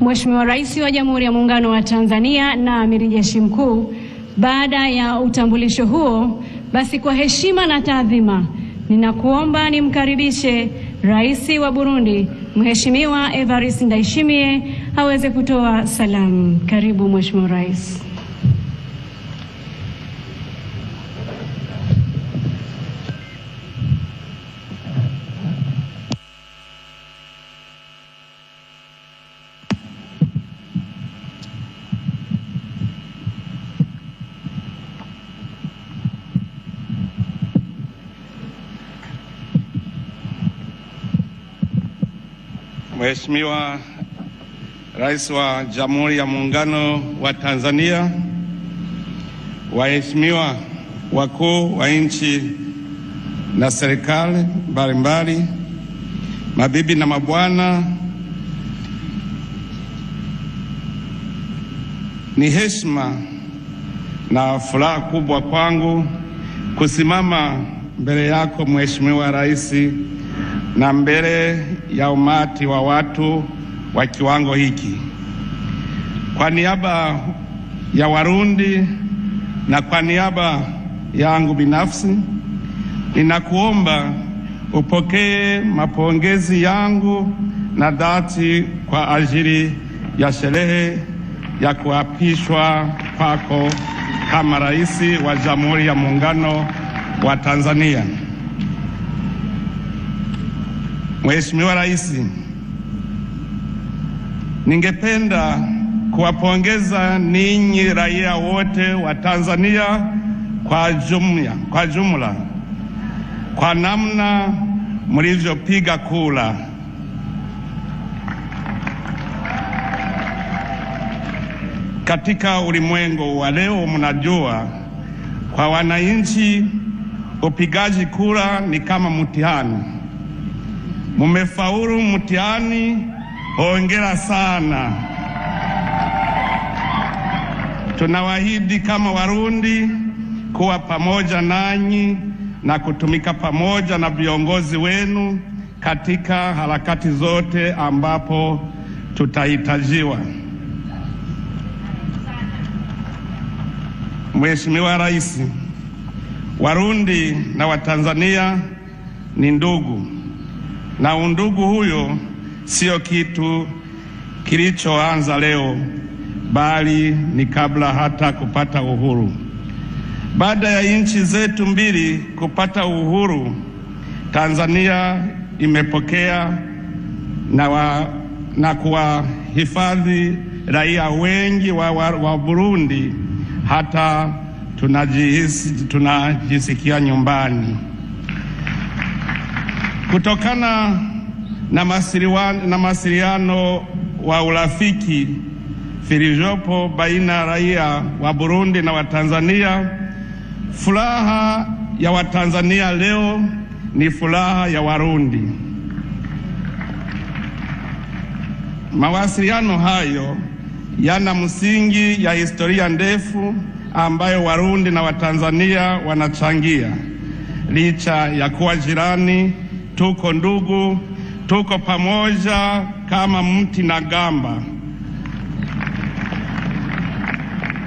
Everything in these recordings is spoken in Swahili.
Mheshimiwa Rais wa Jamhuri ya Muungano wa Tanzania na Amiri Jeshi Mkuu. Baada ya utambulisho huo, basi kwa heshima na taadhima, ninakuomba nimkaribishe Rais wa Burundi, Mheshimiwa Evariste Ndayishimiye aweze kutoa salamu. Karibu Mheshimiwa Rais. Mheshimiwa Rais wa Jamhuri ya Muungano wa Tanzania, waheshimiwa wakuu wa nchi na serikali mbalimbali, mabibi na mabwana, ni heshima na furaha kubwa kwangu kusimama mbele yako Mheshimiwa Rais na mbele ya umati wa watu wa kiwango hiki. Kwa niaba ya Warundi na kwa niaba yangu binafsi, ninakuomba upokee mapongezi yangu na dhati kwa ajili ya sherehe ya kuapishwa kwako kama Rais wa Jamhuri ya Muungano wa Tanzania. Mheshimiwa Rais, ningependa kuwapongeza ninyi raia wote wa Tanzania kwa jumla kwa namna mlivyopiga kura. Katika ulimwengu wa leo, mnajua, kwa wananchi upigaji kura ni kama mtihani. Mumefaulu mtihani, hongera sana. Tunawaahidi kama Warundi kuwa pamoja nanyi na kutumika pamoja na viongozi wenu katika harakati zote ambapo tutahitajiwa. Mheshimiwa Rais, Warundi na Watanzania ni ndugu, na undugu huyo sio kitu kilichoanza leo, bali ni kabla hata kupata uhuru. Baada ya nchi zetu mbili kupata uhuru, Tanzania imepokea na kuwahifadhi raia wengi wa Burundi, hata tunajisikia nyumbani. Kutokana na mawasiliano wa urafiki vilivyopo baina ya raia wa Burundi na Watanzania, furaha ya Watanzania leo ni furaha ya Warundi. Mawasiliano hayo yana msingi ya historia ndefu ambayo Warundi na Watanzania wanachangia. Licha ya kuwa jirani, tuko ndugu, tuko pamoja kama mti na gamba,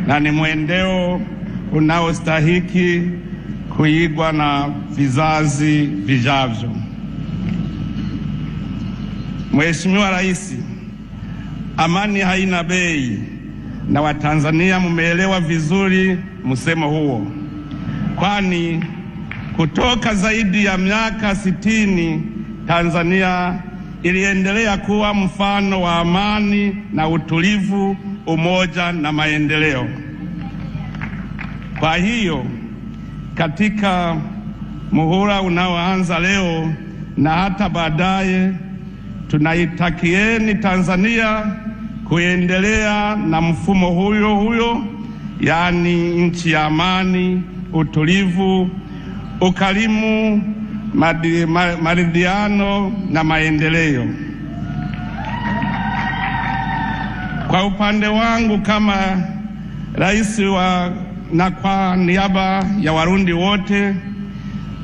na ni mwendeo unaostahiki kuigwa na vizazi vijavyo. Mheshimiwa Rais, amani haina bei, na Watanzania mumeelewa vizuri msemo huo, kwani kutoka zaidi ya miaka 60 Tanzania iliendelea kuwa mfano wa amani na utulivu, umoja na maendeleo. Kwa hiyo katika muhula unaoanza leo na hata baadaye, tunaitakieni Tanzania kuendelea na mfumo huyo, yaani nchi ya amani, utulivu, ukarimu, maridhiano na maendeleo. Kwa upande wangu kama rais na kwa niaba ya Warundi wote,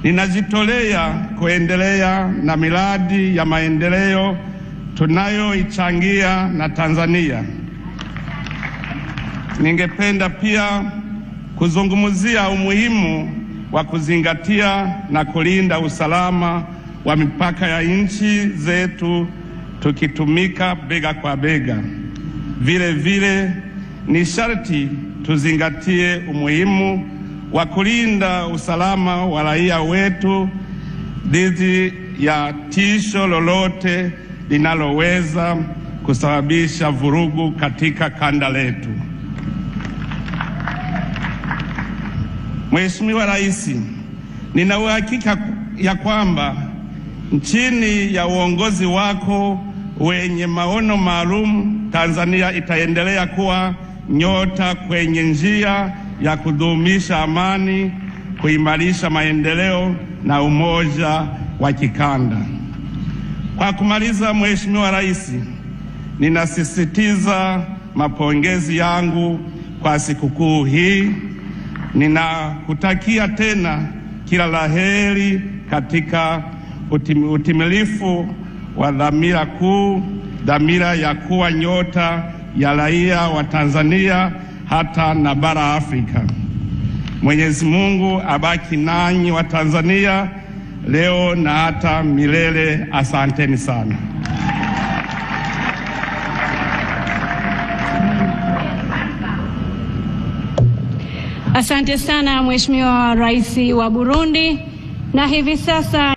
ninajitolea kuendelea na miradi ya maendeleo tunayoichangia na Tanzania. Ningependa pia kuzungumzia umuhimu wa kuzingatia na kulinda usalama wa mipaka ya nchi zetu tukitumika bega kwa bega. Vile vile ni sharti tuzingatie umuhimu wa kulinda usalama wa raia wetu dhidi ya tisho lolote linaloweza kusababisha vurugu katika kanda letu. Mheshimiwa Rais, nina uhakika ya kwamba chini ya uongozi wako wenye maono maalum, Tanzania itaendelea kuwa nyota kwenye njia ya kudumisha amani, kuimarisha maendeleo na umoja wa kikanda. Kwa kumaliza, Mheshimiwa Rais, ninasisitiza mapongezi yangu kwa sikukuu hii. Ninakutakia tena kila laheri katika utimilifu wa dhamira ya kuwa nyota ya raia wa Tanzania hata na bara Afrika. Mwenyezi Mungu abaki nanyi wa Tanzania leo na hata milele. Asanteni sana. Asante sana Mheshimiwa Rais wa Burundi, na hivi sasa